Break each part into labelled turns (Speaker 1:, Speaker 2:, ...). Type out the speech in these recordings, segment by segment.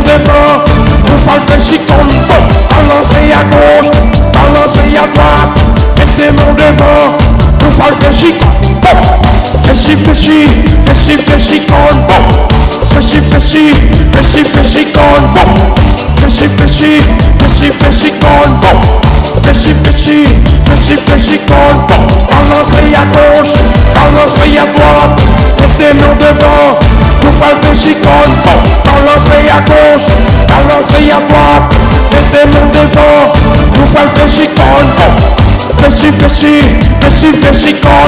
Speaker 1: devant, vous parlez chicon, balancez à gauche, balancez à droite, mettez-moi devant, vous parlez chicon, fléchi, fléchi, fléchi, fléchicon, fléchi, fléchi, fléchi, fléchicon, fléchi, fléchi, fléchi, fléchicon, fléchi, fléchi, fléchi, fléchicon, balancez à gauche, balancez à droite, mettez-moi devant, vous parlez chicon, balancez à gauche, balancez à droite, mettez-moi devant, vous parlez chicon, fléchi, fléchi, fléchi, fléchicon,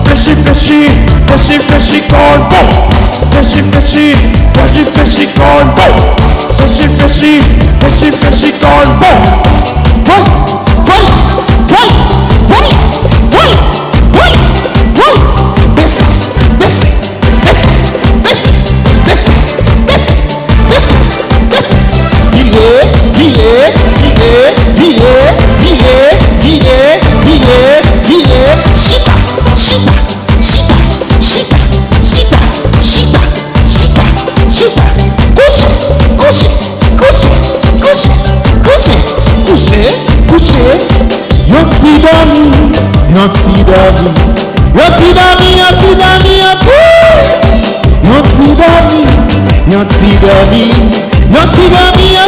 Speaker 1: fléchi, fléchi, fléchi, fléchicon, fléchi, fléchi, fléchi, fléchicon, fléchi, fléchi, fléchi, fléchicon,
Speaker 2: Yoti dami,